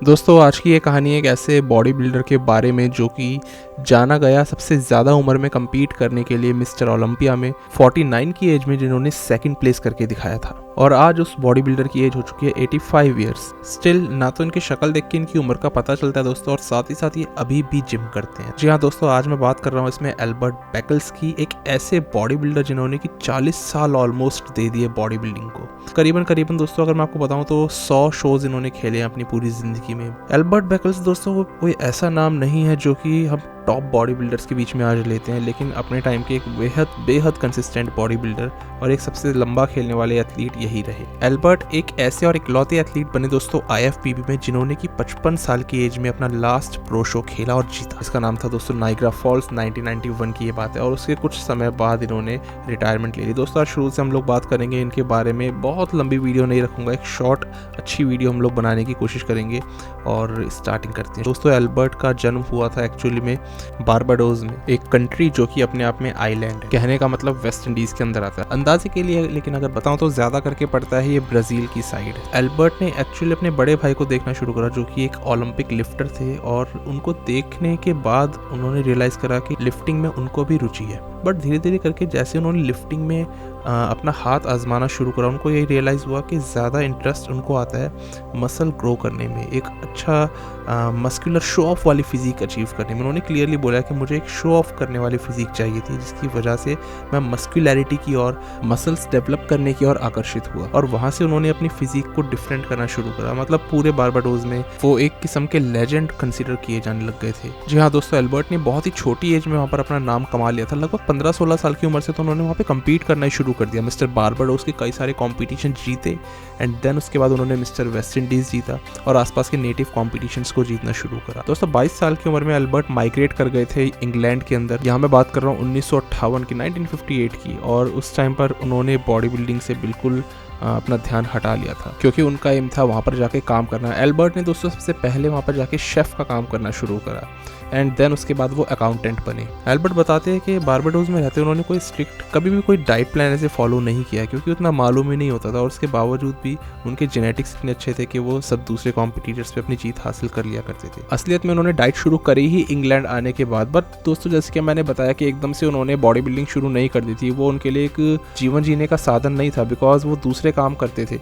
दोस्तों आज की ये कहानी एक ऐसे बॉडी बिल्डर के बारे में जो कि जाना गया सबसे ज़्यादा उम्र में compete करने के लिए मिस्टर ओलंपिया में 49 की एज में जिन्होंने सेकंड प्लेस करके दिखाया था। और आज उस बॉडी बिल्डर की एज हो चुकी है 85 ईयर्स। स्टिल ना तो इनकी शक्ल देख के इनकी उम्र का पता चलता है दोस्तों, और साथ ही ये अभी भी जिम करते हैं। जी हाँ दोस्तों, आज मैं बात कर रहा हूँ इसमें एल्बर्ट बेकल्स की, एक ऐसे बॉडी बिल्डर जिन्होंने कि 40 साल ऑलमोस्ट दे दिए बॉडी बिल्डिंग को। करीबन दोस्तों अगर मैं आपको बताऊं तो 100 शोज इन्होंने खेले हैं अपनी पूरी जिंदगी में। एल्बर्ट बेकल्स दोस्तों कोई ऐसा नाम नहीं है जो कि हम टॉप बॉडी बिल्डर्स के बीच में आज लेते हैं, लेकिन अपने टाइम के एक बेहद कंसिस्टेंट बॉडी बिल्डर और एक सबसे लंबा खेलने वाले एथलीट यही रहे। एल्बर्ट एक ऐसे और इकलौते एथलीट बने दोस्तों IFBB में जिन्होंने कि 55 साल की एज में अपना लास्ट प्रो शो खेला और जीता। इसका नाम था दोस्तों नाइग्रा फॉल्स। 1991 की ये बात है और उसके कुछ समय बाद इन्होंने रिटायरमेंट ले ली। दोस्तों आज शुरू से हम लोग बात करेंगे इनके बारे में, बहुत लंबी वीडियो नहीं रखूंगा, एक शॉर्ट अच्छी वीडियो हम लोग बनाने की कोशिश करेंगे और स्टार्टिंग करते हैं। दोस्तों एल्बर्ट का जन्म हुआ था एक्चुअली में बारबाडोस में, एक कंट्री जो कि अपने आप में आइलैंड है। कहने का मतलब वेस्ट इंडीज के अंदर आता है अंदाजे के लिए, लेकिन अगर बताऊं तो ज्यादा करके पड़ता है ये ब्राजील की साइड। एल्बर्ट ने एक्चुअली अपने बड़े भाई को देखना शुरू करा जो कि एक ओलंपिक लिफ्टर थे, और उनको देखने के बाद उन्होंने रियलाइज करा कि लिफ्टिंग में उनको भी रुचि है। बट धीरे धीरे करके जैसे उन्होंने लिफ्टिंग में अपना हाथ आजमाना शुरू करा, उनको यही रियलाइज़ हुआ कि ज़्यादा इंटरेस्ट उनको आता है मसल ग्रो करने में, एक अच्छा मस्कुलर शो ऑफ वाली फिजिक अचीव करने में। उन्होंने क्लियरली बोला कि मुझे एक शो ऑफ करने वाली फिजिक चाहिए थी, जिसकी वजह से मैं मस्कुलैरिटी की और मसल्स डेवलप करने की ओर आकर्षित हुआ, और वहाँ से उन्होंने अपनी फिजिक को डिफरेंट करना शुरू करा। मतलब पूरे बारबाडोस में वो एक किस्म के लेजेंड कंसिडर किए जाने लग गए थे। जी हाँ दोस्तों, एल्बर्ट ने बहुत ही छोटी एज में वहाँ पर अपना नाम कमा लिया था। लगभग 15-16 साल की उम्र से तो उन्होंने वहाँ पे कम्पीट करना शुरू कर दिया। मिस्टर बारबाडोस के कई सारे कॉम्पिटिशन जीते, एंड देन उसके बाद उन्होंने मिस्टर वेस्ट इंडीज जीता और आसपास के नेटिव कॉम्पिटिशन्स को जीतना शुरू करा। दोस्तों 22 साल की उम्र में एल्बर्ट माइग्रेट कर गए थे इंग्लैंड के अंदर। यहाँ मैं बात कर रहा हूँ 1958 की, 1958 की, और उस टाइम पर उन्होंने बॉडी बिल्डिंग से बिल्कुल अपना ध्यान हटा लिया था, क्योंकि उनका एम था वहाँ पर जाके काम करना। एल्बर्ट ने दोस्तों सबसे पहले वहाँ पर जाके शेफ का काम करना शुरू करा, एंड देन उसके बाद वो अकाउंटेंट बने। एल्बर्ट बताते हैं कि बारबाडोस में रहते उन्होंने कोई स्ट्रिक्ट कभी भी कोई डाइट प्लान ऐसे फॉलो नहीं किया, क्योंकि उतना मालूम ही नहीं होता था, और उसके बावजूद भी उनके जेनेटिक्स इतने अच्छे थे कि वो सब दूसरे कॉम्पिटिटर्स पे अपनी जीत हासिल कर लिया करते थे। असलियत में उन्होंने डाइट शुरू करी ही इंग्लैंड आने के बाद। बट दोस्तों जैसे कि मैंने बताया कि एकदम से उन्होंने बॉडी बिल्डिंग शुरू नहीं कर दी थी, वो उनके लिए एक जीवन जीने का साधन नहीं था, बिकॉज वो दूसरे काम करते थे।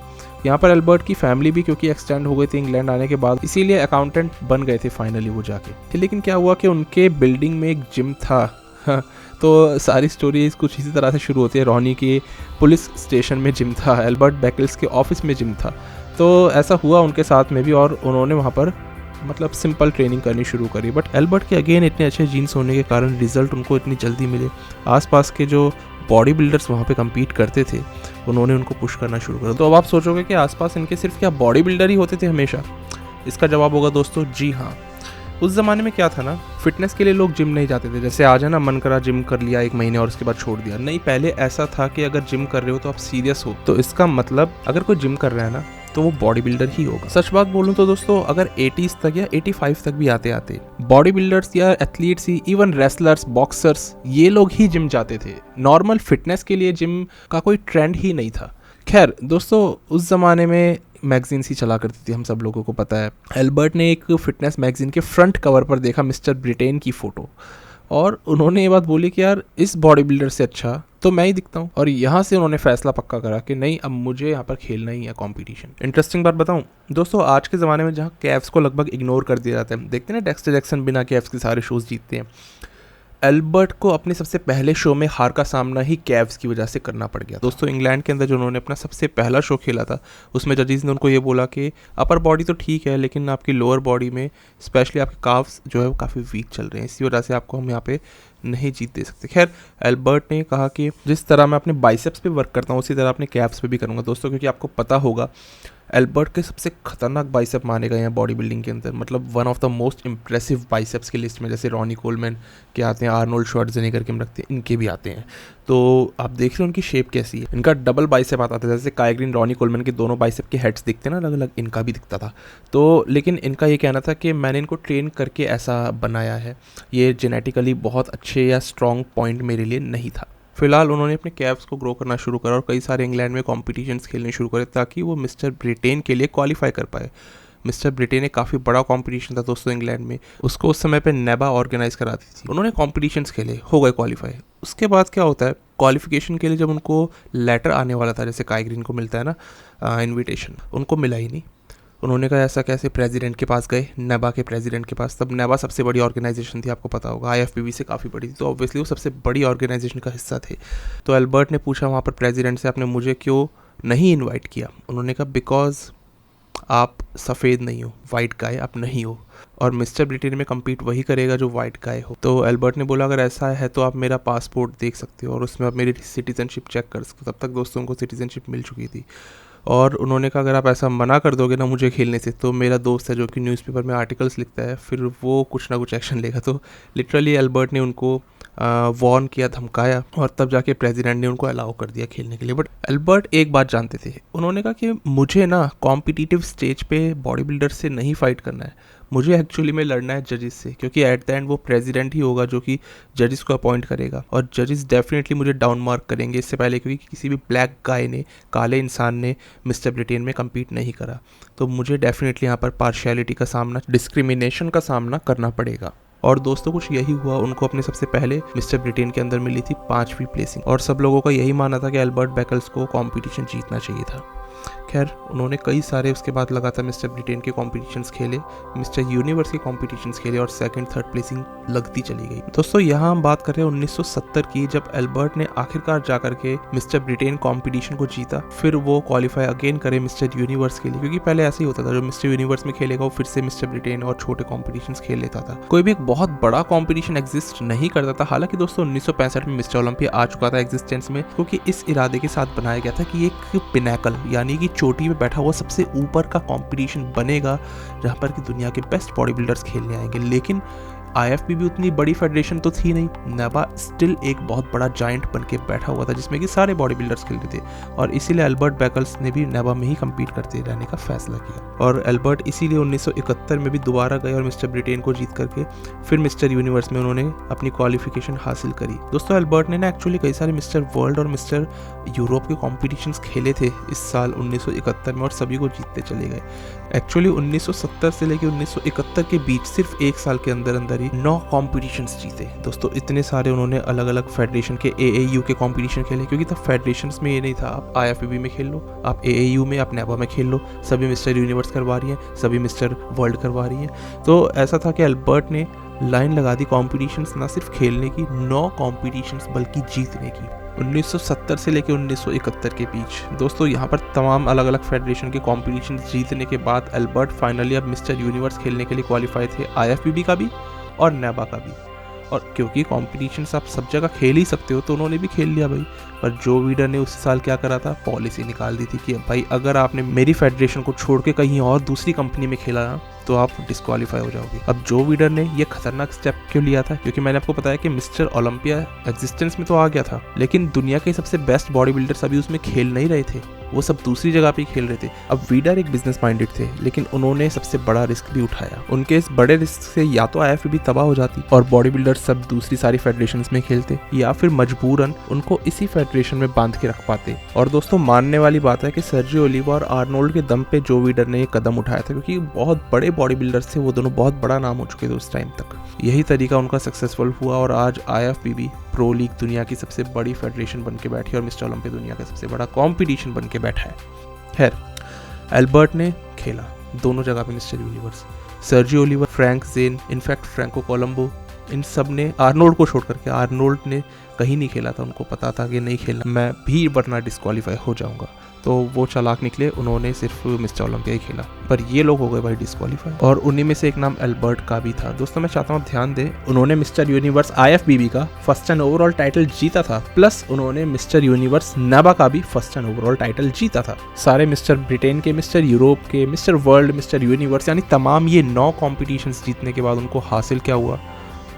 यहाँ पर एल्बर्ट की फैमिली भी क्योंकि एक्सटेंड हो गई थी इंग्लैंड आने के बाद, इसीलिए अकाउंटेंट बन गए थे फाइनली वो जाके। लेकिन क्या हुआ कि उनके बिल्डिंग में एक जिम था। तो सारी स्टोरी कुछ इसी तरह से शुरू होती है। रॉनी के पुलिस स्टेशन में जिम था, एल्बर्ट बेकल्स के ऑफिस में जिम था। तो ऐसा हुआ उनके साथ में भी, और उन्होंने वहाँ पर मतलब सिंपल ट्रेनिंग करनी शुरू करी। बट एल्बर्ट के अगेन इतने अच्छे जीन्स होने के कारण रिजल्ट उनको इतनी जल्दी मिले। आसपास के जो बॉडी बिल्डर्स वहाँ पे कम्पीट करते थे, उन्होंने उनको पुश करना शुरू करा। तो अब आप सोचोगे कि आसपास इनके सिर्फ क्या बॉडी बिल्डर ही होते थे हमेशा? इसका जवाब होगा दोस्तों जी हाँ। उस ज़माने में क्या था ना, फिटनेस के लिए लोग जिम नहीं जाते थे। जैसे आज है ना, मन करा जिम कर लिया 1 महीने और उसके बाद छोड़ दिया। नहीं, पहले ऐसा था कि अगर जिम कर रहे हो तो आप सीरियस हो, तो इसका मतलब अगर कोई जिम कर रहा है ना तो वो बॉडी बिल्डर ही होगा। सच बात बोलूं तो दोस्तों, अगर 80s तक या 85 तक भी आते आते बॉडी बिल्डर्स या एथलीट्स ही, इवन रेसलर्स, बॉक्सर्स, ये लोग ही जिम जाते थे। नॉर्मल फिटनेस के लिए जिम का कोई ट्रेंड ही नहीं था। खैर दोस्तों, उस ज़माने में मैगजीन्स ही चला करती थी, हम सब लोगों को पता है। एल्बर्ट ने एक फिटनेस मैगजीन के फ्रंट कवर पर देखा मिस्टर ब्रिटेन की फ़ोटो, और उन्होंने ये बात बोली कि यार इस बॉडी बिल्डर से अच्छा तो मैं ही दिखता हूँ। और यहाँ से उन्होंने फैसला पक्का करा कि नहीं, अब मुझे यहाँ पर खेलना ही है कंपटीशन। इंटरेस्टिंग बात बताऊँ दोस्तों, आज के ज़माने में जहाँ कैव्स को लगभग इग्नोर कर दिया जाता है, देखते हैं ना डेक्स्टर जैक्सन बिना कैव्स के सारे शोज़ जीतते हैं। एल्बर्ट को अपने सबसे पहले शो में हार का सामना ही कैव्स की वजह से करना पड़ गया दोस्तों। इंग्लैंड के अंदर जो उन्होंने अपना सबसे पहला शो खेला था, उसमें जजेस ने उनको ये बोला कि अपर बॉडी तो ठीक है, लेकिन आपकी लोअर बॉडी में स्पेशली आपके काफ्स जो है वो काफ़ी वीक चल रहे हैं, इसी वजह से आपको हम यहाँ पे नहीं जीत दे सकते। खैर एल्बर्ट ने कहा कि जिस तरह मैं अपने बाइसेप्स पे वर्क करता हूँ उसी तरह अपने कैप्स पे भी करूँगा दोस्तों, क्योंकि आपको पता होगा एल्बर्ट के सबसे खतरनाक बाइसेप माने गए हैं बॉडी बिल्डिंग के अंदर। मतलब one of the most impressive biceps की लिस्ट में जैसे रॉनी कोलमैन के आते हैं, आर्नोल्ड श्वार्ज़नेगर के हम रखते हैं, इनके भी आते हैं। तो आप देख रहे हो उनकी शेप कैसी है। इनका डबल बाइसेप आता था, जैसे काई ग्रीन, रॉनी कोलमैन के दोनों बाइसेप के हेड्स दिखते हैं ना अलग अलग, इनका भी दिखता था। तो लेकिन इनका ये कहना था कि मैंने इनको ट्रेन करके ऐसा बनाया है, ये जेनेटिकली बहुत अच्छे या स्ट्रॉन्ग पॉइंट मेरे लिए नहीं था। फिलहाल उन्होंने अपने कैप्स को ग्रो करना शुरू करा और कई सारे इंग्लैंड में कॉम्पिटिशन्स खेलने शुरू करे ताकि वो मिस्टर ब्रिटेन के लिए क्वालिफाई कर पाए। मिस्टर ब्रिटेन एक काफ़ी बड़ा कंपटीशन था दोस्तों इंग्लैंड में, उसको उस समय पे नेबा ऑर्गेनाइज कराती थी। उन्होंने कॉम्पिटिशन्स खेले, हो गए क्वालिफाई। उसके बाद क्या होता है, क्वालिफिकेशन के लिए जब उनको लेटर आने वाला था, जैसे काई ग्रीन को मिलता है ना इनविटेशन, उनको मिला ही नहीं। उन्होंने कहा ऐसा कैसे, प्रेसिडेंट के पास गए, नेबा के प्रेसिडेंट के पास। तब नेबा सबसे बड़ी ऑर्गेनाइजेशन थी, आपको पता होगा, IFBB से काफ़ी बड़ी थी, तो ऑब्वियसली वो सबसे बड़ी ऑर्गेनाइजेशन का हिस्सा थे। तो एल्बर्ट ने पूछा वहाँ पर प्रेसिडेंट से, आपने मुझे क्यों नहीं इन्वाइट किया? उन्होंने कहा बिकॉज आप सफ़ेद नहीं हो, वाइट गाय आप नहीं हो, और मिस्टर ब्रिटेन में कम्पीट वही करेगा जो वाइट गाय हो। तो एल्बर्ट ने बोला अगर ऐसा है तो आप मेरा पासपोर्ट देख सकते हो और उसमें आप मेरी सिटीजनशिप चेक कर सकते हो। तब तक दोस्तों को सिटीजनशिप मिल चुकी थी, और उन्होंने कहा अगर आप ऐसा मना कर दोगे ना मुझे खेलने से, तो मेरा दोस्त है जो कि न्यूज़पेपर में आर्टिकल्स लिखता है, फिर वो कुछ ना कुछ एक्शन लेगा। तो लिटरली एल्बर्ट ने उनको वॉर्न किया, धमकाया, और तब जाके प्रेसिडेंट ने उनको अलाउ कर दिया खेलने के लिए। बट एल्बर्ट एक बात जानते थे, उन्होंने कहा कि मुझे ना कॉम्पिटिटिव स्टेज पे बॉडी बिल्डर से नहीं फाइट करना है, मुझे एक्चुअली में लड़ना है जजेस से, क्योंकि एट द एंड वो प्रेसिडेंट ही होगा जो कि जजेस को अपॉइंट करेगा, और जजेस डेफिनेटली मुझे डाउन मार्क करेंगे इससे पहले, क्योंकि किसी भी ब्लैक गाय ने, काले इंसान ने मिस्टर ब्रिटेन में कम्पीट नहीं करा। तो मुझे डेफिनेटली यहाँ पर पार्शियलिटी का सामना, डिस्क्रिमिनेशन का सामना करना पड़ेगा। और दोस्तों कुछ यही हुआ, उनको अपने सबसे पहले मिस्टर ब्रिटेन के अंदर मिली थी 5वीं प्लेसिंग, और सब लोगों का यही मानना था कि एल्बर्ट बेकल्स को कंपटीशन जीतना चाहिए था। खैर उन्होंने कई सारे उसके बाद लगातार मिस्टर ब्रिटेन के कॉम्पिटिशन्स खेले, मिस्टर यूनिवर्स के कॉम्पिटिशन्स खेले, और सेकंड थर्ड प्लेसिंग लगती चली गई। दोस्तों यहाँ हम बात कर रहे हैं 1970 की, जब एल्बर्ट ने आखिरकार जाकर के मिस्टर ब्रिटेन कॉम्पिटिशन को जीता। फिर वो क्वालिफाई अगेन करे मिस्टर यूनिवर्स के लिए, क्योंकि पहले ऐसे ही होता था, जो मिस्टर यूनिवर्स में खेलेगा वो फिर से मिस्टर ब्रिटेन और छोटे कॉम्पिटिशन्स खेल लेता था। कोई भी एक बहुत बड़ा कॉम्पिटिशन एग्जिस्ट नहीं करता था। हालांकि दोस्तों 1965 में मिस्टर ओलंपिया आ चुका था एग्जिस्टेंस में, क्योंकि इस इरादे के साथ बनाया गया था कि एक पिनैकल, यानी कि चोटी में बैठा हुआ सबसे ऊपर का कंपटीशन बनेगा, जहां पर कि दुनिया के बेस्ट बॉडी बिल्डर्स खेलने आएंगे। लेकिन IFBB उतनी बड़ी फेडरेशन तो थी नहीं, नेबा स्टिल एक बहुत बड़ा जाइंट बन के बैठा हुआ था, जिसमें कि सारे बॉडी बिल्डर्स खेल रहे थे, और इसीलिए एल्बर्ट बेकल्स ने भी नेबा में ही कम्पीट करते रहने का फैसला किया। और एल्बर्ट इसीलिए 1971 में भी दोबारा गए और मिस्टर ब्रिटेन को जीत करके फिर मिस्टर यूनिवर्स में उन्होंने अपनी क्वालिफिकेशन हासिल करी। दोस्तों एल्बर्ट ने ना एक्चुअली कई सारे मिस्टर वर्ल्ड और मिस्टर यूरोप के कॉम्पिटिशन्स खेले थे इस साल 1971 में, और सभी को जीतते चले गए। एक्चुअली 1970 से लेकर 1971 के बीच सिर्फ एक साल के अंदर अंदर ही 9 कॉम्पिटिशन्स जीते। दोस्तों इतने सारे उन्होंने अलग अलग फेडरेशन के, AAU के कॉम्पिटिशन खेले, क्योंकि तब फेडरेशंस में ये नहीं था आप IFBB में खेल लो, आप AAU में, आप नेबा में खेल लो, सभी मिस्टर यूनिवर्स करवा रही हैं, सभी मिस्टर वर्ल्ड करवा रही हैं। तो ऐसा था कि एल्बर्ट ने लाइन लगा दी कॉम्पिटिशन्स ना सिर्फ खेलने की, 9 कॉम्पिटिशन्स बल्कि जीतने की, 1970 से लेकर 1971 के बीच। दोस्तों यहाँ पर तमाम अलग अलग फेडरेशन के कॉम्पिटिशन जीतने के बाद एल्बर्ट फाइनली अब मिस्टर यूनिवर्स खेलने के लिए क्वालिफाई थे, IFBB का भी और नेबा का भी। और क्योंकि कॉम्पिटिशन्स आप सब जगह खेल ही सकते हो, तो उन्होंने भी खेल लिया भाई। पर जो वीडर ने उस साल क्या करा था, पॉलिसी निकाल दी थी कि भाई अगर आपने मेरी फेडरेशन को छोड़ के कहीं और दूसरी कंपनी में खेला ना, तो आप डिस्क्वालीफाई हो जाओगे। अब जो वीडर ने ये खतरनाक स्टेप क्यों लिया था, क्योंकि मैंने आपको बताया कि मिस्टर ओलंपिया एग्जिस्टेंस में तो आ गया था, लेकिन दुनिया के सबसे बेस्ट बॉडी बिल्डर्स अभी उसमें खेल नहीं रहे थे, वो सब दूसरी जगह पे खेल रहे थे। अब वीडर एक बिजनेस माइंडेड थे, लेकिन उन्होंने सबसे बड़ा रिस्क भी उठाया। उनके इस बड़े रिस्क से या तो IFBB तबाह हो जाती और बॉडी बिल्डर सब दूसरी सारी फेडरेशंस में खेलते, या फिर मजबूरन उनको इसी फेडरेशन में बांध के रख पाते। और दोस्तों मानने वाली बात है कि सर्जियो ओलिवा और आर्नोल्ड के दम पे जो वीडर ने ये कदम उठाया था, क्योंकि बहुत बड़े बॉडी बिल्डर्स थे, वो दोनों बहुत बड़ा नाम हो चुके थे उस टाइम तक। यही तरीका उनका सक्सेसफुल हुआ और आज IFBB प्रो लीग दुनिया की सबसे बड़ी फेडरेशन बन के बैठी और मिस्टर ओलंपिया दुनिया का सबसे बड़ा कॉम्पिटिशन बन के बैठा है। खैर एल्बर्ट ने खेला दोनों जगह पे Mister Universe, Sergio Oliva, Frank Zane, in fact Franco Columbu, इन सब ने, आर्नोल्ड को छोड़ करके, आर्नोल्ड ने कहीं नहीं खेला था, उनको पता था कि नहीं खेलना मैं भी, वरना डिस्क्वालीफाई हो जाऊंगा। तो वो चालाक निकले, उन्होंने सिर्फ मिस्टर ओलंपिया ही खेला, पर ये लोग हो गए भाई डिस्क्वालीफाई। और उन्हीं में से एक नाम एल्बर्ट का भी था। दोस्तों मैं चाहता हूँ ध्यान दें, उन्होंने मिस्टर यूनिवर्स IFBB का फर्स्ट एंड ओवरऑल टाइटल जीता था, प्लस उन्होंने मिस्टर यूनिवर्स नेबा का भी फर्स्ट एंड ओवरऑल टाइटल जीता था। सारे मिस्टर ब्रिटेन के, मिस्टर यूरोप के, मिस्टर वर्ल्ड, मिस्टर यूनिवर्स, यानी तमाम ये 9 कॉम्पिटिशन्स जीतने के बाद उनको हासिल क्या हुआ,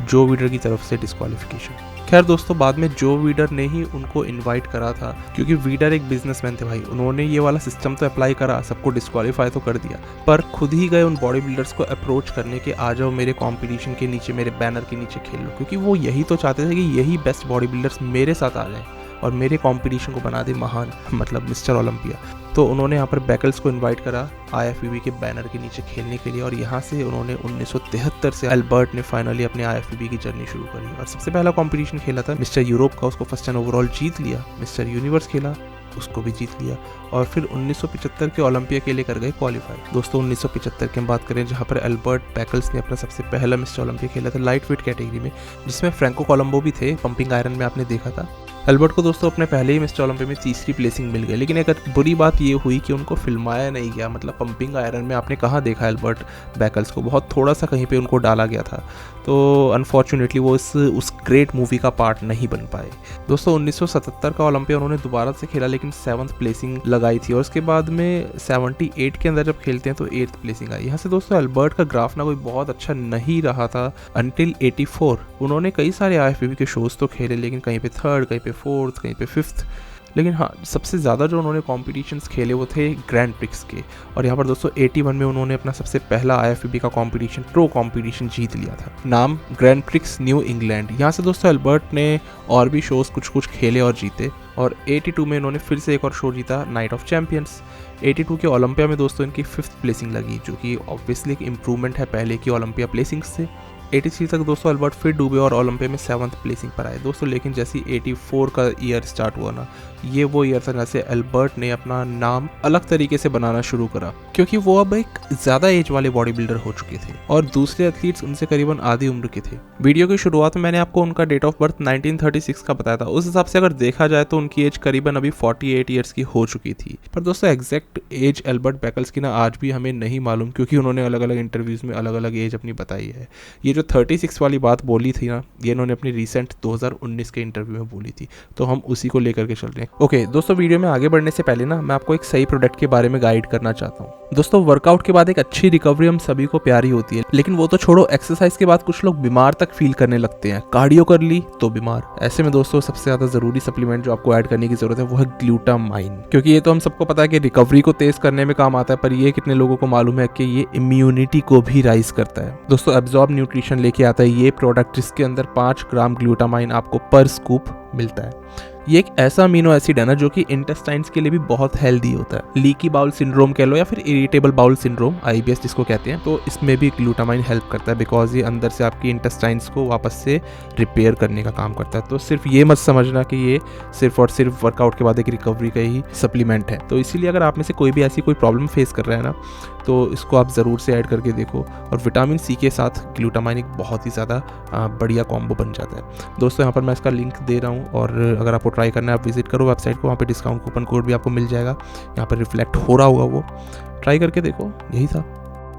जो वीडर की तरफ से डिस्क्वालिफिकेशन। खैर दोस्तों बाद में जो वीडर ने ही उनको इनवाइट करा था, क्योंकि वीडर एक बिजनेसमैन थे भाई, उन्होंने ये वाला सिस्टम तो अप्लाई करा, सबको डिस्क्वालीफाई तो कर दिया, पर खुद ही गए उन बॉडी बिल्डर्स को अप्रोच करने के, आ जाओ मेरे कंपटीशन के नीचे, मेरे बैनर के नीचे खेल लो, क्योंकि वो यही तो चाहते थे कि यही बेस्ट बॉडी बिल्डर्स मेरे साथ आ जाएं और मेरे कंपटीशन को बना दे महान, मतलब मिस्टर ओलंपिया। तो उन्होंने यहाँ पर बैकल्स को इनवाइट करा IFBB के बैनर के नीचे खेलने के लिए, और यहाँ से उन्होंने 1973 से एल्बर्ट ने फाइनली अपने IFBB की जर्नी शुरू करी। और सबसे पहला कंपटीशन खेला था मिस्टर यूरोप का, उसको फर्स्ट एंड ओवरऑल जीत लिया। मिस्टर यूनिवर्स खेला, उसको भी जीत लिया, और फिर 1975 के ओलंपिया के लिए कर गए क्वालिफाई। दोस्तों 1975 की हम बात करें, जहाँ पर एल्बर्ट बैकल्स ने अपना सबसे पहला मिस्टर ओलंपिया खेला था लाइट वेट कैटेगरी में, जिसमें फ्रैंको कोलंबो भी थे, पंपिंग आयरन में आपने देखा था। एल्बर्ट को दोस्तों अपने पहले ही मिस्टर ओलंपिया में तीसरी प्लेसिंग मिल गई, लेकिन एक बुरी बात ये हुई कि उनको फिल्माया नहीं गया। मतलब पंपिंग आयरन में आपने कहाँ देखा एल्बर्ट बैकल्स को, बहुत थोड़ा सा कहीं पे उनको डाला गया था, तो अनफॉर्चुनेटली वो उस ग्रेट मूवी का पार्ट नहीं बन पाए। दोस्तों 1977 का ओलंपिया उन्होंने दोबारा से खेला, लेकिन 7th प्लेसिंग लगाई थी, और उसके बाद में 78 के अंदर जब खेलते हैं तो 8th प्लेसिंग आई। यहाँ से दोस्तों एल्बर्ट का ग्राफ ना कोई बहुत अच्छा नहीं रहा था अंटिल 84। उन्होंने कई सारे IFBB के शोज तो खेले, लेकिन कहीं पे 3rd, कहीं पे 4th, कहीं पे 5th। लेकिन हाँ, सबसे ज़्यादा जो उन्होंने कॉम्पिटिशन्स खेले वो थे ग्रैंड प्रिक्स के। और यहाँ पर दोस्तों 81 में उन्होंने अपना सबसे पहला IFBB का कॉम्पिटिशन, प्रो कॉम्पिटिशन जीत लिया था, नाम ग्रैंड प्रिक्स न्यू इंग्लैंड। यहाँ से दोस्तों एल्बर्ट ने और भी शोज़ कुछ खेले और जीते, और 82 में इन्होंने फिर से एक और शो जीता, नाइट ऑफ चैंपियंस। 82 के ओलंपिया में दोस्तों इनकी 5th प्लेसिंग लगी, जो कि ऑब्वियसली एक इम्प्रूवमेंट है पहले की ओलंपिया प्लेसिंग्स से। 83 तक दोस्तों एल्बर्ट फिर डूबे और ओलंपिया में 7th प्लेसिंग पर आए दोस्तों। लेकिन जैसे 84 का ईयर स्टार्ट हुआ ना, ये वो ईयर था जैसे एल्बर्ट ने अपना नाम अलग तरीके से बनाना शुरू करा, क्योंकि वो अब एक ज़्यादा एज वाले बॉडी बिल्डर हो चुके थे और दूसरे एथलीट्स उनसे करीबन आधी उम्र के थे। वीडियो की शुरुआत में मैंने आपको उनका डेट ऑफ बर्थ 1936 का बताया था। उस हिसाब से अगर देखा जाए तो उनकी एज करीबन अभी 48 ईयर्स की हो चुकी थी। पर दोस्तों एग्जैक्ट एज एल्बर्ट बैकल्स की ना आज भी हमें नहीं मालूम, क्योंकि उन्होंने अलग अलग इंटरव्यूज़ में अलग अलग एज अपनी बताई है। ये जो 36 वाली बात बोली थी ना, ये इन्होंने अपनी रिसेंट 2019 के इंटरव्यू में बोली थी, तो हम उसी को लेकर के चल रहे हैं। ओके दोस्तों, वीडियो में आगे बढ़ने से पहले ना मैं आपको एक सही प्रोडक्ट के बारे में गाइड करना चाहता हूँ। दोस्तों वर्कआउट के बाद एक अच्छी रिकवरी हम सभी को प्यारी होती है, लेकिन वो तो छोड़ो, एक्सरसाइज के बाद कुछ लोग बीमार तक फील करने लगते हैं। कार्डियो कर ली तो बीमार। ऐसे में दोस्तों सबसे ज्यादा जरूरी सप्लीमेंट जो आपको ऐड करने की जरूरत है वो है ग्लूटामाइन, क्योंकि ये तो हम सबको पता है कि रिकवरी को तेज करने में काम आता है, पर ये कितने लोगों को मालूम है कि ये इम्यूनिटी को भी राइज करता है। दोस्तों एब्जॉर्ब न्यूट्रिशन लेके आता है ये प्रोडक्ट, जिसके अंदर 5 ग्राम ग्लूटामाइन आपको पर स्कूप मिलता है। ये एक ऐसा अमीनो एसिड है ना जो कि इंटेस्टाइन्स के लिए भी बहुत हेल्दी होता है। लीकी बाउल सिंड्रोम कह लो या फिर इरिटेबल बाउल सिंड्रोम, IBS जिसको कहते हैं, तो इसमें भी ग्लूटामाइन हेल्प करता है, बिकॉज ये अंदर से आपकी इंटेस्टाइन्स को वापस से रिपेयर करने का काम करता है। तो सिर्फ ये मत समझना कि ये सिर्फ और सिर्फ वर्कआउट के बाद एक रिकवरी का ही सप्लीमेंट है। तो इसीलिए अगर आप में से कोई भी ऐसी कोई प्रॉब्लम फेस कर रहा है ना, तो इसको आप ज़रूर से ऐड करके देखो। और विटामिन C के साथ ग्लूटामाइन एक बहुत ही ज़्यादा बढ़िया कॉम्बो बन जाता है। दोस्तों यहाँ पर मैं इसका लिंक दे रहा हूँ, और अगर आपको ट्राई करना है आप विजिट करो वेबसाइट को, वहाँ पे डिस्काउंट कूपन कोड भी आपको मिल जाएगा। यहाँ पर रिफ्लेक्ट हो रहा होगा, वो ट्राई करके देखो, यही था।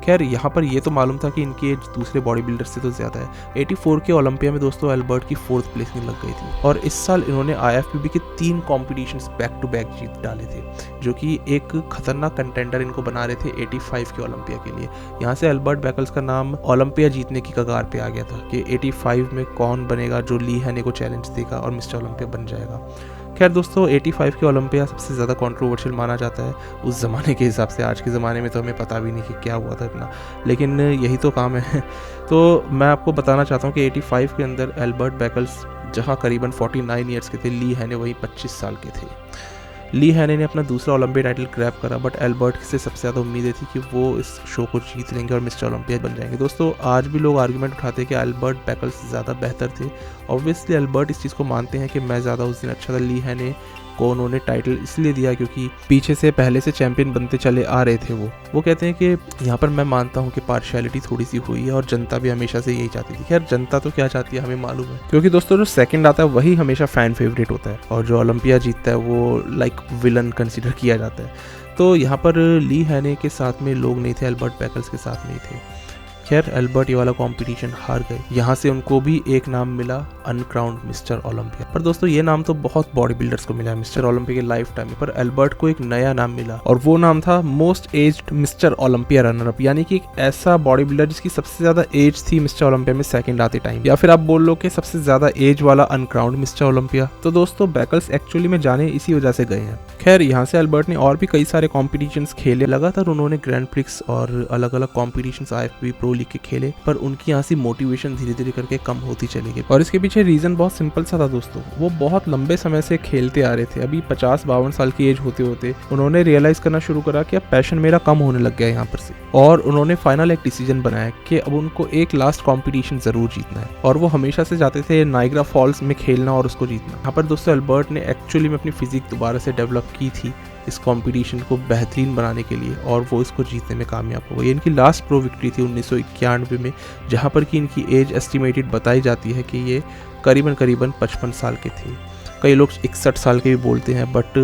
खैर यहाँ पर ये तो मालूम था कि इनकी एज दूसरे बॉडी बिल्डर से तो ज़्यादा है। 84 के ओलंपिया में दोस्तों एल्बर्ट की 4th प्लेसिंग लग गई थी, और इस साल इन्होंने IFBB के 3 कॉम्पिटिशन्स बैक टू बैक जीत डाले थे, जो कि एक खतरनाक कंटेंडर इनको बना रहे थे 85 के ओलंपिया के लिए। यहाँ से एल्बर्ट बैकल्स का नाम ओलंपिया जीतने की कगार पे आ गया था कि 85 में कौन बनेगा जो ली हैने को चैलेंज देगा और मिस्टर ओलंपिया बन जाएगा। खैर दोस्तों 85 के ओलंपिया सबसे ज़्यादा कंट्रोवर्शियल माना जाता है उस ज़माने के हिसाब से। आज के ज़माने में तो हमें पता भी नहीं कि क्या हुआ था इतना, लेकिन यही तो काम है। तो मैं आपको बताना चाहता हूँ कि 85 के अंदर एल्बर्ट बैकल्स जहाँ करीबन 49 ईयर्स के थे, ली हैने वही 25 साल के थे। ली हैने ने अपना दूसरा ओलंपिया टाइटल ग्रैब करा, बट एल्बर्ट से सबसे ज़्यादा उम्मीदें थी कि वो इस शो को जीत लेंगे और मिस्टर ओलंपिया बन जाएंगे। दोस्तों आज भी लोग आर्गुमेंट उठाते हैं कि एल्बर्ट बैकल्स ज़्यादा बेहतर थे। ऑब्वियसली एल्बर्ट इस चीज़ को मानते हैं कि मैं ज़्यादा उस दिन अच्छा था। ली हैने को उन्होंने टाइटल इसलिए दिया क्योंकि पीछे से पहले से चैंपियन बनते चले आ रहे थे वो कहते हैं कि यहाँ पर मैं मानता हूँ कि पार्शियलिटी थोड़ी सी हुई है, और जनता भी हमेशा से यही चाहती थी। खैर जनता तो क्या चाहती है हमें मालूम है, क्योंकि दोस्तों जो सेकंड आता है वही हमेशा फैन फेवरेट होता है, और जो ओलंपिया जीतता है वो लाइक विलन कंसिडर किया जाता है। तो यहाँ पर ली हैने के साथ में लोग नहीं थे, एल्बर्ट बैकल्स के साथ नहीं थे। खैर एल्बर्ट ये वाला कंपटीशन हार गए। यहाँ से उनको भी एक नाम मिला, अनक्राउंड मिस्टर ओलंपिया। पर दोस्तों ये नाम तो बहुत बॉडी बिल्डर्स को मिला है मिस्टर ओलंपिया के लाइफ टाइम में, पर एल्बर्ट को एक नया नाम मिला, और वो नाम था most aged mister Olympia runner up, यानी कि एक ऐसा बॉडी बिल्डर जिसकी सबसे ज्यादा एज थी मिस्टर ओलंपिया में सेकंड आते टाइम, या फिर आप बोल लो कि सबसे ज्यादा एज वाला अनक्राउंड मिस्टर ओलंपिया। तो दोस्तों बैकल्स एक्चुअली में जाने इसी वजह से गए हैं। खैर यहाँ से एल्बर्ट ने और भी कई सारे कॉम्पिटिशन्स खेले, लगातार उन्होंने ग्रैंड प्रिक्स और अलग अलग कॉम्पिटिशन्स IFBB प्रो लीग के खेले, पर उनकी यहाँ से मोटिवेशन धीरे धीरे करके कम होती चली गई। और इसके पीछे रीजन बहुत सिंपल सा था दोस्तों, वो बहुत लंबे समय से खेलते आ रहे थे। अभी 50-52 साल की एज होते होते उन्होंने रियलाइज करना शुरू करा कि अब पैशन मेरा कम होने लग गया यहाँ पर से, और उन्होंने फाइनल एक डिसीजन बनाया कि अब उनको एक लास्ट कॉम्पिटिशन जरूर जीतना है। और वो हमेशा से चाहते थे नाइग्रा फॉल्स में खेलना और उसको जीतना। यहाँ पर दोस्तों एल्बर्ट ने एक्चुअली में अपनी फिजिक दोबारा से डेवलप की थी इस कंपटीशन को बेहतरीन बनाने के लिए, और वो इसको जीतने में कामयाब हो गई। इनकी लास्ट प्रो विक्ट्री थी 1991 में, जहाँ पर कि इनकी एज एस्टिमेटेड बताई जाती है कि ये करीबन 55 साल के थे। कई लोग 61 साल के भी बोलते हैं, बट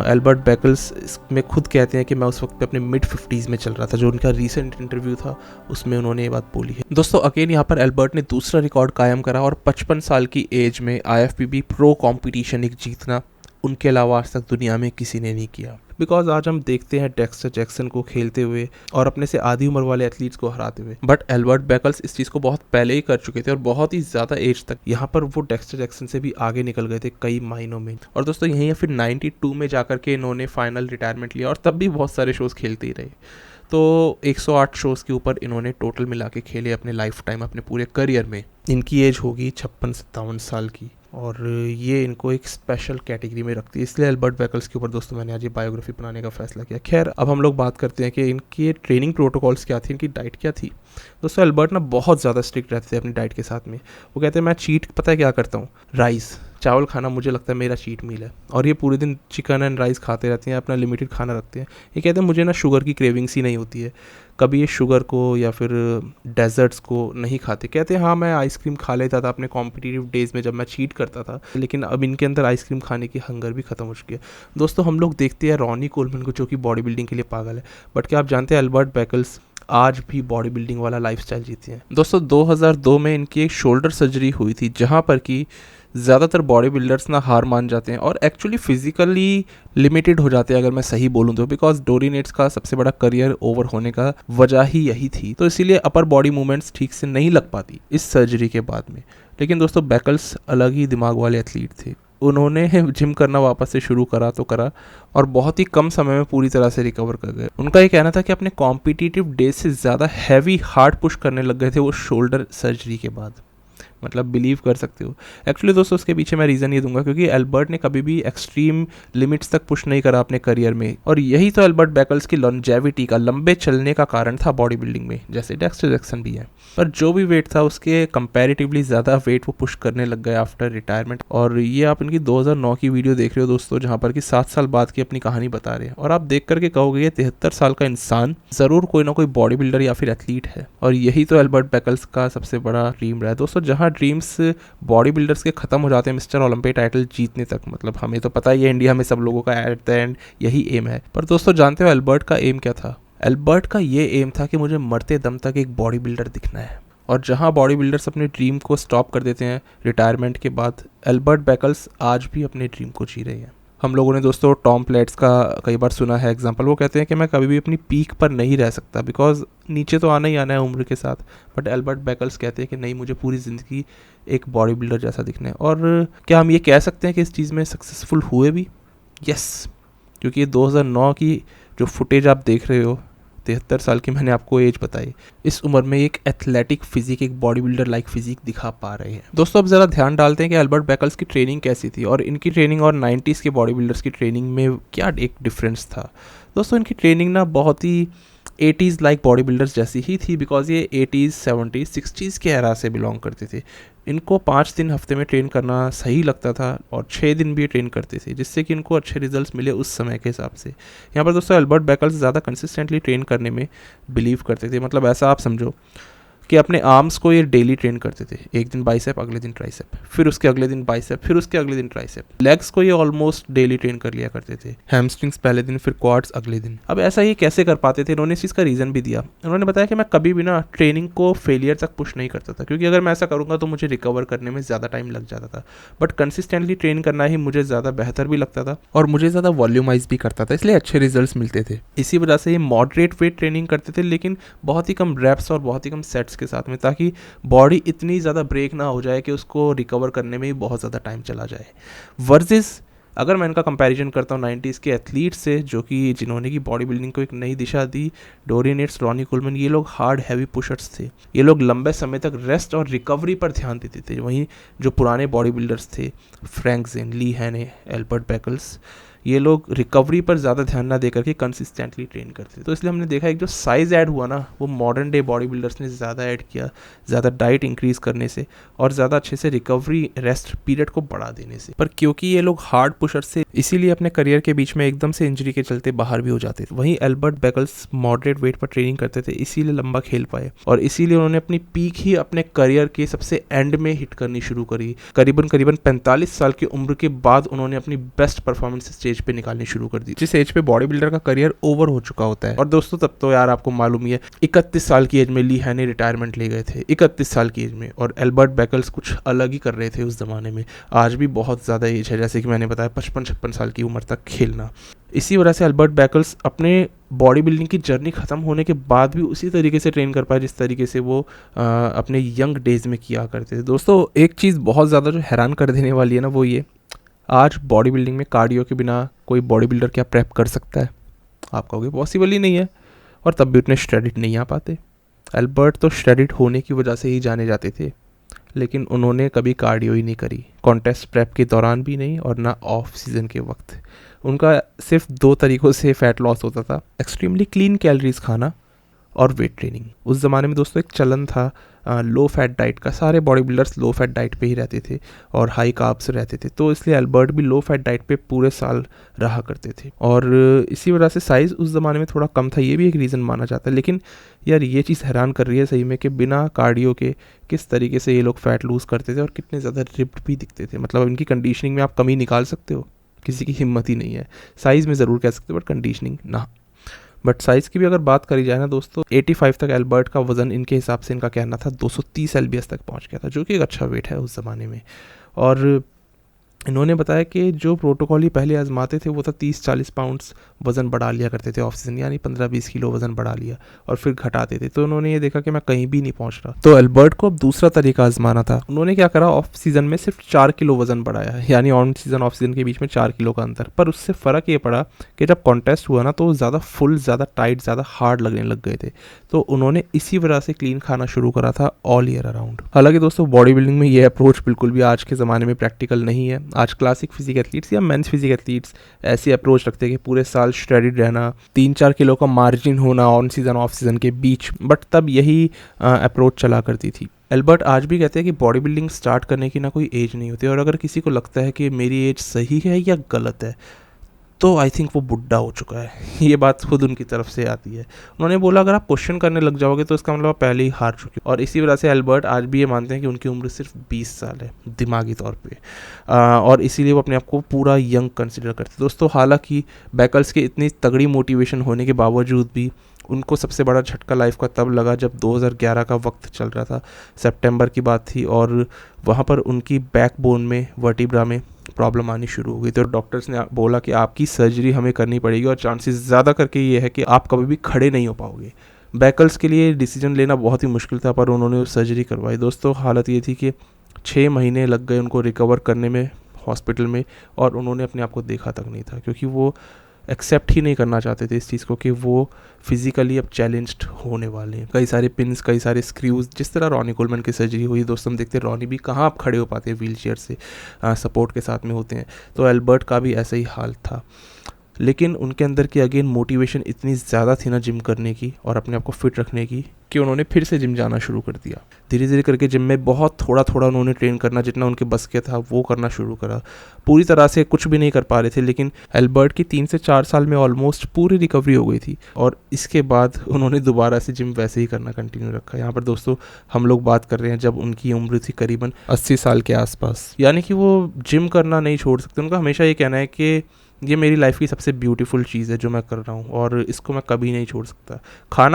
एल्बर्ट बैकल्स इसमें खुद कहते हैं कि मैं उस वक्त पे अपने मिड 50s में चल रहा था। जो उनका रीसेंट इंटरव्यू था उसमें उन्होंने ये बात बोली है। दोस्तों अगेन यहाँ पर एल्बर्ट ने दूसरा रिकॉर्ड कायम करा और 55 साल की एज में IFBB प्रो कॉम्पिटिशन एक जीतना उनके अलावा आज तक दुनिया में किसी ने नहीं किया। बिकॉज आज हम देखते हैं डेक्स्टर जैक्सन को खेलते हुए और अपने से आधी उम्र वाले एथलीट्स को हराते हुए, बट एल्बर्ट बैकल्स इस चीज़ को बहुत पहले ही कर चुके थे और बहुत ही ज़्यादा एज तक यहाँ पर वो डेक्स्टर जैक्सन से भी आगे निकल गए थे कई महीनों में। और दोस्तों यहीं फिर 92 में जाकर के इन्होंने फाइनल रिटायरमेंट लिया, और तब भी बहुत सारे शोज़ खेलते ही रहे। तो 108 शोज़ के ऊपर इन्होंने टोटल मिला के खेले अपने लाइफ टाइम, अपने पूरे करियर में। इनकी एज होगी 56-57 साल की, और ये इनको एक स्पेशल कैटेगरी में रखती है। इसलिए एल्बर्ट बैकल्स के ऊपर दोस्तों मैंने आज ये बायोग्राफी बनाने का फैसला किया। खैर अब हम लोग बात करते हैं कि इनके ट्रेनिंग प्रोटोकॉल्स क्या थे, इनकी डाइट क्या थी। दोस्तों एल्बर्ट ना बहुत ज़्यादा स्ट्रिक्ट रहते थे अपनी डाइट के साथ में। वो कहते हैं मैं चीट पता है क्या करता हूँ, राइस चावल खाना मुझे लगता है मेरा चीट मील है। और ये पूरे दिन चिकन एंड राइस खाते रहते हैं, अपना लिमिटेड खाना रखते हैं। ये कहते हैं मुझे ना शुगर की क्रेविंग्स ही नहीं होती है, कभी ये शुगर को या फिर डेजर्ट्स को नहीं खाते। कहते हैं हाँ मैं आइसक्रीम खा लेता था अपने कॉम्पिटिटिव डेज़ में जब मैं चीट करता था, लेकिन अब इनके अंदर आइसक्रीम खाने की हंगर भी खत्म हो चुकी है। दोस्तों हम लोग देखते हैं रॉनी कोलमैन को जो कि बॉडी बिल्डिंग के लिए पागल है, बट क्या आप जानते हैं एल्बर्ट बैकल्स आज भी बॉडी बिल्डिंग वाला लाइफस्टाइल जीते हैं। दोस्तों 2002 में इनकी एक शोल्डर सर्जरी हुई थी, जहाँ पर कि ज़्यादातर बॉडी बिल्डर्स ना हार मान जाते हैं और एक्चुअली फिजिकली लिमिटेड हो जाते हैं अगर मैं सही बोलूँ तो, बिकॉज डोरी नेट्स का सबसे बड़ा करियर ओवर होने का वजह ही यही थी। तो इसीलिए अपर बॉडी मूवमेंट्स ठीक से नहीं लग पाती इस सर्जरी के बाद में। लेकिन दोस्तों बैकल्स अलग ही दिमाग वाले एथलीट थे। उन्होंने जिम करना वापस से शुरू करा तो करा, और बहुत ही कम समय में पूरी तरह से रिकवर कर गए। उनका ये कहना था कि अपने कॉम्पिटिटिव डेज से ज़्यादा हैवी हार्ड पुश करने लग गए थे वो शोल्डर सर्जरी के बाद। मतलब बिलीव कर सकते हो। एक्चुअली दोस्तों उसके पीछे मैं रीज़न ये दूंगा क्योंकि एल्बर्ट ने कभी भी एक्सट्रीम लिमिट्स तक पुश नहीं करा अपने करियर में, और यही तो एल्बर्ट बैकल्स की लॉन्जेविटी का, लंबे चलने का कारण था बॉडी बिल्डिंग में, जैसे डेक्स्टर जैक्सन भी है। पर जो भी वेट था उसके कंपैरेटिवली ज़्यादा वेट वो पुश करने लग गए आफ्टर रिटायरमेंट। और ये आप इनकी 2009 की वीडियो देख रहे हो दोस्तों, जहाँ पर कि 7 साल बाद की अपनी कहानी बता रहे हैं, और आप देख करके कहोगे ये 73 साल का इंसान ज़रूर कोई ना कोई बॉडी बिल्डर या फिर एथलीट है। और यही तो एल्बर्ट बैकल्स का सबसे बड़ा ड्रीम रहा है दोस्तों। जहाँ ड्रीम्स बॉडी बिल्डर्स के ख़त्म हो जाते हैं मिस्टर ओलंपिक टाइटल जीतने तक, मतलब हमें तो पता ही है इंडिया में सब लोगों का एट द एंड यही एम है। पर दोस्तों जानते हो एल्बर्ट का एम क्या था? एल्बर्ट का ये एम था कि मुझे मरते दम तक एक बॉडी बिल्डर दिखना है। और जहां बॉडी बिल्डर्स अपने ड्रीम को स्टॉप कर देते हैं रिटायरमेंट के बाद, एल्बर्ट बैकल्स आज भी अपने ड्रीम को जी रहे हैं। हम लोगों ने दोस्तों टॉम प्लेट्स का कई बार सुना है एग्जांपल। वो कहते हैं कि मैं कभी भी अपनी पीक पर नहीं रह सकता, बिकॉज नीचे तो आना ही आना है उम्र के साथ। बट एल्बर्ट बैकल्स कहते हैं कि नहीं, मुझे पूरी ज़िंदगी एक बॉडी बिल्डर जैसा दिखना है। और क्या हम ये कह सकते हैं कि इस चीज़ में सक्सेसफुल हुए भी? यस, क्योंकि ये 2009 की जो फुटेज आप देख रहे हो, 73 साल की मैंने आपको एज बताई, इस उम्र में एक एथलेटिक फिजिक, एक बॉडी बिल्डर लाइक फिजिक दिखा पा रहे हैं। दोस्तों अब ज़रा ध्यान डालते हैं कि एल्बर्ट बैकल्स की ट्रेनिंग कैसी थी और इनकी ट्रेनिंग और 90s के बॉडी बिल्डर्स की ट्रेनिंग में क्या एक डिफरेंस था। दोस्तों इनकी ट्रेनिंग ना बहुत ही 80s लाइक बॉडी बिल्डर्स जैसी ही थी, बिकॉज ये 80s 70s 60s के एरा से बिलोंग करते थे। इनको 5 दिन हफ्ते में ट्रेन करना सही लगता था और 6 दिन भी ट्रेन करते थे, जिससे कि इनको अच्छे रिजल्ट्स मिले उस समय के हिसाब से। यहाँ पर दोस्तों एल्बर्ट बैकल्स ज़्यादा कंसिस्टेंटली ट्रेन करने में बिलीव करते थे। मतलब ऐसा आप समझो कि अपने आर्म्स को ये डेली ट्रेन करते थे। एक दिन बाइसेप, अगले दिन ट्राइसेप, फिर उसके अगले दिन बाइसेप, फिर उसके अगले दिन ट्राइसेप। लेग्स को ये ऑलमोस्ट डेली ट्रेन कर लिया करते थे। हैमस्ट्रिंग्स पहले दिन, फिर क्वाड्स अगले दिन। अब ऐसा ही कैसे कर पाते थे? इन्होंने इस चीज़ का रीज़न भी दिया। उन्होंने बताया कि मैं कभी भी ना ट्रेनिंग को फेलियर तक पुश नहीं करता था, क्योंकि अगर मैं ऐसा करूँगा तो मुझे रिकवर करने में ज़्यादा टाइम लग जाता था। बट कंसिस्टेंटली ट्रेन करना ही मुझे ज़्यादा बेहतर भी लगता था और मुझे ज़्यादा वॉल्यूमाइज भी करता था, इसलिए अच्छे रिजल्ट्स मिलते थे। इसी वजह से ये मॉडरेट वेट ट्रेनिंग करते थे, लेकिन बहुत ही कम रेप्स और बहुत ही कम सेट्स के साथ में, ताकि बॉडी इतनी ज़्यादा ब्रेक ना हो जाए कि उसको रिकवर करने में ही बहुत ज़्यादा टाइम चला जाए। वर्सेस अगर मैं इनका कंपैरिजन करता हूँ 90s के एथलीट से, जो कि जिन्होंने की बॉडी बिल्डिंग को एक नई दिशा दी, डोरियन येट्स, रॉनी कोलमैन, ये लोग हार्ड हैवी पुशर्स थे, ये लोग लंबे समय तक रेस्ट और रिकवरी पर ध्यान देते थे। वहीं जो पुराने बॉडी बिल्डर्स थे, फ्रैंक ज़ेन, ली हैने, एल्बर्ट बैकल्स, ये लोग रिकवरी पर ज़्यादा ध्यान ना देकर के कंसिस्टेंटली ट्रेन करते। तो इसलिए हमने देखा एक जो साइज़ ऐड हुआ ना, वो मॉडर्न डे बॉडी बिल्डर्स ने ज़्यादा ऐड किया, ज़्यादा डाइट इंक्रीज करने से और ज़्यादा अच्छे से रिकवरी रेस्ट पीरियड को बढ़ा देने से। पर क्योंकि ये लोग हार्ड पुशर से, इसीलिए अपने करियर के बीच में एकदम से इंजरी के चलते बाहर भी हो जाते थे। वहीं एल्बर्ट बैकल्स मॉडरेट वेट पर ट्रेनिंग करते थे, इसीलिए लंबा खेल पाए और इसीलिए उन्होंने अपनी पीक ही अपने करियर के सबसे एंड में हिट करनी शुरू करी। करीबन 45 साल की उम्र के बाद उन्होंने अपनी बेस्ट परफॉर्मेंस स्टेज पे निकालनी शुरू कर दी, जिस एज पे बॉडी बिल्डर का करियर ओवर हो चुका होता है। और दोस्तों तब तो यार आपको मालूम ही है, 31 साल की एज में ली हैने रिटायरमेंट ले गए थे, 31 साल की एज में। और एल्बर्ट बैकल्स कुछ अलग ही कर रहे थे उस जमाने में। आज भी बहुत ज़्यादा एज है, जैसे कि मैंने बताया 55-56 साल की उम्र तक खेलना। इसी वजह से एल्बर्ट बैकल्स अपने बॉडी बिल्डिंग की जर्नी ख़त्म होने के बाद भी उसी तरीके से ट्रेन कर पाए जिस तरीके से वो अपने यंग डेज में किया करते थे। दोस्तों एक चीज़ बहुत ज़्यादा जो हैरान कर देने वाली है ना, वो ये, आज बॉडी बिल्डिंग में कार्डियो के बिना कोई बॉडी बिल्डर क्या प्रेप कर सकता है? आप कहोगे पॉसिबल ही नहीं है, और तब भी उतने श्रेडिट नहीं आ पाते। एल्बर्ट तो श्रेडिट होने की वजह से ही जाने जाते थे, लेकिन उन्होंने कभी कार्डियो ही नहीं करी, कॉन्टेस्ट प्रेप के दौरान भी नहीं और ना ऑफ सीज़न के वक्त। उनका सिर्फ 2 तरीक़ों से फ़ैट लॉस होता था, एक्सट्रीमली क्लीन कैलोरीज खाना और वेट ट्रेनिंग। उस ज़माने में दोस्तों एक चलन था लो फैट डाइट का, सारे body builders low fat diet पे ही रहते थे और हाई कार्ब्स रहते थे, तो इसलिए एल्बर्ट भी लो फैट डाइट पे पूरे साल रहा करते थे और इसी वजह से साइज़ उस ज़माने में थोड़ा कम था, ये भी एक रीज़न माना जाता है। लेकिन यार ये चीज़ हैरान कर रही है सही में कि बिना कार्डियो के किस तरीके से ये लोग फैट लूज़ करते थे और कितने ज़्यादा रिप्ड भी दिखते थे। मतलब इनकी कंडीशनिंग में आप कमी निकाल सकते हो? किसी की हिम्मत ही नहीं है। साइज़ में ज़रूर कह सकते हो बट कंडीशनिंग ना। बट साइज़ की भी अगर बात करी जाए ना दोस्तों, 85 तक एल्बर्ट का वज़न इनके हिसाब से, इनका कहना था 230 एलबीएस तक पहुंच गया था, जो कि एक अच्छा वेट है उस ज़माने में। और इन्होंने बताया कि जो प्रोटोकॉल ही पहले आजमाते थे वो था 30-40 पाउंड्स वज़न बढ़ा लिया करते थे ऑफ सीजन, यानी 15-20 किलो वज़न बढ़ा लिया और फिर घटाते थे। तो उन्होंने ये देखा कि मैं कहीं भी नहीं पहुंच रहा, तो एल्बर्ट को अब दूसरा तरीका आजमाना था। उन्होंने क्या करा, ऑफ सीजन में सिर्फ 4 किलो वज़न बढ़ाया, यानी ऑन सीजन ऑफ सीजन के बीच में 4 किलो का अंतर। पर उससे फ़र्क ये पड़ा कि जब कॉन्टेस्ट हुआ ना, तो ज़्यादा फुल, ज़्यादा टाइट, ज़्यादा हार्ड लगने लग गए थे। तो उन्होंने इसी वजह से क्लीन खाना शुरू करा था ऑल ईयर अराउंड। हालांकि दोस्तों बॉडी बिल्डिंग में ये अप्रोच बिल्कुल भी आज के ज़माने में प्रैक्टिकल नहीं है। आज क्लासिक फिजिक एथलीट्स या मेंस फिजिक एथलीट्स ऐसी अप्रोच रखते हैं कि पूरे साल स्ट्रेडिड रहना, 3-4 किलो का मार्जिन होना ऑन सीजन ऑफ सीजन के बीच, बट तब यही अप्रोच चला करती थी। एल्बर्ट आज भी कहते हैं कि बॉडी बिल्डिंग स्टार्ट करने की ना कोई एज नहीं होती, और अगर किसी को लगता है कि मेरी एज सही है या गलत है, तो आई थिंक वो बुढ़ा हो चुका है। ये बात खुद उनकी तरफ से आती है। उन्होंने बोला अगर आप क्वेश्चन करने लग जाओगे तो इसका मतलब आप पहले ही हार चुके हो। और इसी वजह से एल्बर्ट आज भी ये मानते हैं कि उनकी उम्र सिर्फ 20 साल है दिमागी तौर पे, और इसीलिए वो अपने आप को पूरा यंग कंसिडर करते हैं। दोस्तों हालांकि बैकल्स के इतनी तगड़ी मोटिवेशन होने के बावजूद भी उनको सबसे बड़ा झटका लाइफ का तब लगा जब 2011 का वक्त चल रहा था, सितंबर की बात थी, और वहाँ पर उनकी बैकबोन में, वर्टिब्रा में प्रॉब्लम आनी शुरू हो गई। तो डॉक्टर्स ने बोला कि आपकी सर्जरी हमें करनी पड़ेगी और चांसेस ज़्यादा करके ये है कि आप कभी भी खड़े नहीं हो पाओगे। बैकल्स के लिए डिसीजन लेना बहुत ही मुश्किल था, पर उन्होंने वो सर्जरी करवाई। दोस्तों हालत ये थी कि 6 महीने लग गए उनको रिकवर करने में हॉस्पिटल में, और उन्होंने अपने आप को देखा तक नहीं था, क्योंकि वो एक्सेप्ट ही नहीं करना चाहते थे इस चीज़ को कि वो फिजिकली अब चैलेंज्ड होने वाले हैं। कई सारे पिन्स, कई सारे स्क्रूज, जिस तरह रॉनी कोलमैन की सर्जरी हुई दोस्तों, हम देखते हैं रॉनी भी कहाँ आप खड़े हो पाते हैं, व्हील चेयर से सपोर्ट के साथ में होते हैं। तो एल्बर्ट का भी ऐसा ही हाल था, लेकिन उनके अंदर की अगेन मोटिवेशन इतनी ज़्यादा थी ना जिम करने की और अपने आप को फिट रखने की, कि उन्होंने फिर से जिम जाना शुरू कर दिया। धीरे धीरे करके जिम में बहुत थोड़ा थोड़ा उन्होंने ट्रेन करना, जितना उनके बस के था वो करना शुरू करा। पूरी तरह से कुछ भी नहीं कर पा रहे थे, लेकिन एल्बर्ट की 3 से 4 साल में ऑलमोस्ट पूरी रिकवरी हो गई थी, और इसके बाद उन्होंने दोबारा से जिम वैसे ही करना कंटिन्यू रखा। यहाँ पर दोस्तों हम लोग बात कर रहे हैं जब उनकी उम्र थी करीबन 80 साल के आसपास, यानी कि वो जिम करना नहीं छोड़ सकते। उनका हमेशा ये कहना है कि ये मेरी लाइफ की सबसे ब्यूटीफुल चीज़ है जो मैं कर रहा हूँ, और इसको मैं कभी नहीं छोड़ सकता।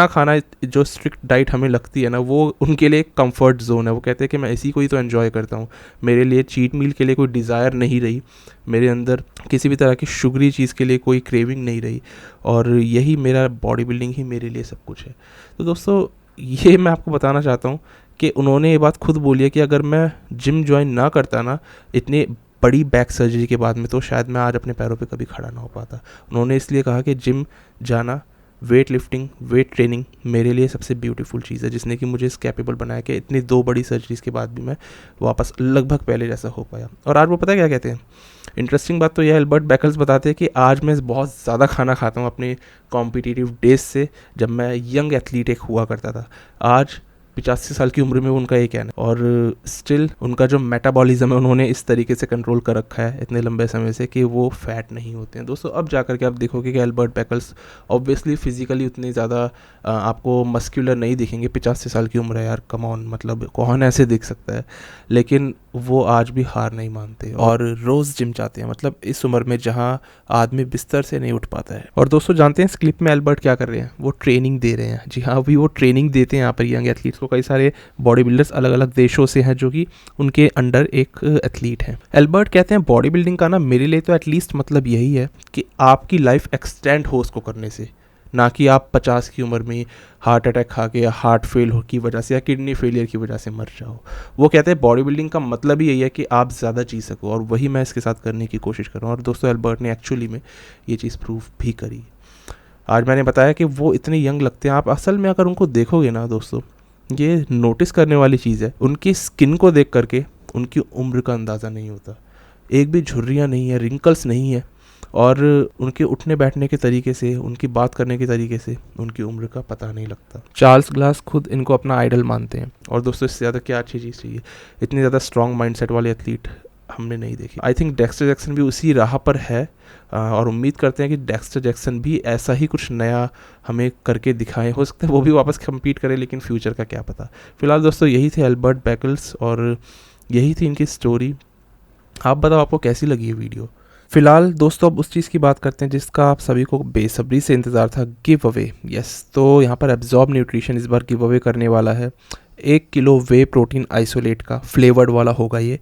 खाना जो स्ट्रिक्ट डाइट हमें लगती है ना, वो उनके लिए एक कंफर्ट जोन है। वो कहते हैं कि मैं इसी को ही तो एंजॉय करता हूँ, मेरे लिए चीट मील के लिए कोई डिज़ायर नहीं रही, मेरे अंदर किसी भी तरह की शुगरी चीज़ के लिए कोई क्रेविंग नहीं रही, और यही मेरा बॉडी बिल्डिंग ही मेरे लिए सब कुछ है। तो दोस्तों ये मैं आपको बताना चाहता हूँ कि उन्होंने ये बात खुद बोली है कि अगर मैं जिम ज्वाइन ना करता ना, इतने बड़ी बैक सर्जरी के बाद में तो शायद मैं आज अपने पैरों पे कभी खड़ा ना हो पाता। उन्होंने इसलिए कहा कि जिम जाना, वेट लिफ्टिंग, वेट ट्रेनिंग मेरे लिए सबसे ब्यूटीफुल चीज़ है, जिसने कि मुझे इस कैपेबल बनाया कि इतनी 2 बड़ी सर्जरीज़ के बाद भी मैं वापस लगभग पहले जैसा हो पाया। और आज वो पता है क्या कहते हैं, इंटरेस्टिंग बात तो यह एल्बर्ट बैकल्स बताते हैं कि आज मैं बहुत ज़्यादा खाना खाता हूँ अपने कॉम्पिटिटिव डेज से, जब मैं यंग एथलीट एक हुआ करता था। आज 85 साल की उम्र में उनका ये कहना है, और स्टिल उनका जो मेटाबॉलिज्म है उन्होंने इस तरीके से कंट्रोल कर रखा है इतने लंबे समय से कि वो फैट नहीं होते हैं। दोस्तों अब जाकर के आप देखोगे कि एल्बर्ट बैकल्स ऑब्वियसली फिजिकली उतने ज़्यादा आपको मस्क्यूलर नहीं दिखेंगे, 85 साल की उम्र है यार, कम ऑन, मतलब कौन ऐसे दिख सकता है, लेकिन वो आज भी हार नहीं मानते और रोज़ जिम जाते हैं, मतलब इस उम्र में जहाँ आदमी बिस्तर से नहीं उठ पाता है। और दोस्तों जानते हैं इस क्लिप में एल्बर्ट क्या कर रहे हैं, वो ट्रेनिंग दे रहे हैं। जी हाँ, अभी वो ट्रेनिंग देते हैं यहाँ पर यंग एथलीट्स को। कई सारे बॉडी बिल्डर्स अलग अलग देशों से हैं जो कि उनके अंडर एक एथलीट हैं। एल्बर्ट कहते हैं बॉडी बिल्डिंग का ना मेरे लिए तो एटलीस्ट मतलब यही है कि आपकी लाइफ एक्सटेंड हो उसको करने से, ना कि आप 50 की उम्र में हार्ट अटैक खा के या हार्ट फेल की वजह से या किडनी फेलियर की वजह से मर जाओ। वो कहते हैं बॉडी बिल्डिंग का मतलब ही यही है कि आप ज़्यादा जी सको, और वही मैं इसके साथ करने की कोशिश कर रहा हूँ। और दोस्तों एल्बर्ट ने एक्चुअली में ये चीज़ प्रूव भी करी। आज मैंने बताया कि वो इतने यंग लगते हैं, आप असल में अगर उनको देखोगे ना दोस्तों, ये नोटिस करने वाली चीज़ है, उनकी स्किन को देख करके उनकी उम्र का अंदाज़ा नहीं होता। एक भी झुर्रियाँ नहीं है, रिंकल्स नहीं है, और उनके उठने बैठने के तरीके से, उनकी बात करने के तरीके से उनकी उम्र का पता नहीं लगता। चार्ल्स ग्लास खुद इनको अपना आइडल मानते हैं। और दोस्तों इससे ज़्यादा क्या अच्छी चीज़ चाहिए, इतनी ज़्यादा स्ट्रॉन्ग माइंडसेट वाले एथलीट हमने नहीं देखे। आई थिंक डेक्स्टर जैक्सन भी उसी राह पर है, और उम्मीद करते हैं कि डेक्स्टर जैक्सन भी ऐसा ही कुछ नया हमें करके दिखाएं। हो सकता है वो भी वापस कम्पीट करें, लेकिन फ्यूचर का क्या पता। फिलहाल दोस्तों यही थे एल्बर्ट बैकल्स और यही थी इनकी स्टोरी। आप बताओ आपको कैसी लगी ये वीडियो। फिलहाल दोस्तों अब उस चीज़ की बात करते हैं जिसका आप सभी को बेसब्री से इंतज़ार था, गिव अवे। यस, तो यहाँ पर एब्जॉर्ब न्यूट्रिशन इस बार गिव अवे करने वाला है 1 किलो वे प्रोटीन आइसोलेट का, फ्लेवर्ड वाला होगा ये।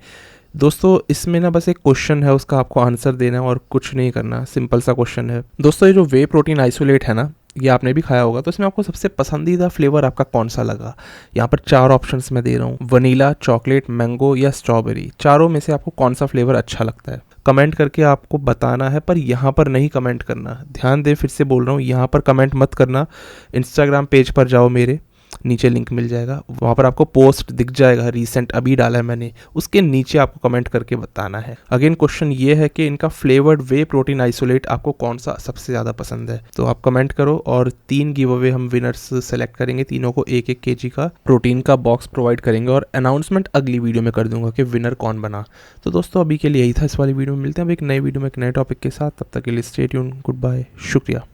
दोस्तों इसमें ना बस एक क्वेश्चन है, उसका आपको आंसर देना है और कुछ नहीं करना, सिंपल सा क्वेश्चन है। दोस्तों ये जो वे प्रोटीन आइसोलेट है ना, ये आपने भी खाया होगा, तो इसमें आपको सबसे पसंदीदा फ्लेवर आपका कौन सा लगा। यहाँ पर 4 ऑप्शंस मैं दे रहा हूँ, वनीला, चॉकलेट, मैंगो या स्ट्रॉबेरी। चारों में से आपको कौन सा फ्लेवर अच्छा लगता है कमेंट करके आपको बताना है, पर यहाँ पर नहीं कमेंट करना, ध्यान दे, फिर से बोल रहा हूँ, यहाँ पर कमेंट मत करना। इंस्टाग्राम पेज पर जाओ, मेरे नीचे लिंक मिल जाएगा, वहाँ पर आपको पोस्ट दिख जाएगा, रीसेंट अभी डाला है मैंने, उसके नीचे आपको कमेंट करके बताना है। अगेन क्वेश्चन ये है कि इनका फ्लेवर्ड वे प्रोटीन आइसोलेट आपको कौन सा सबसे ज़्यादा पसंद है, तो आप कमेंट करो और 3 गिव अवे हम विनर्स सेलेक्ट करेंगे, तीनों को 1-1 kg का प्रोटीन का बॉक्स प्रोवाइड करेंगे, और अनाउंसमेंट अगली वीडियो में कर दूंगा कि विनर कौन बना। तो दोस्तों अभी के लिए यही था इस वाली वीडियो में, मिलते हैं अब एक नई वीडियो में एक नए टॉपिक के साथ, तब तक के लिए स्टे ट्यून्ड, गुड बाय, शुक्रिया।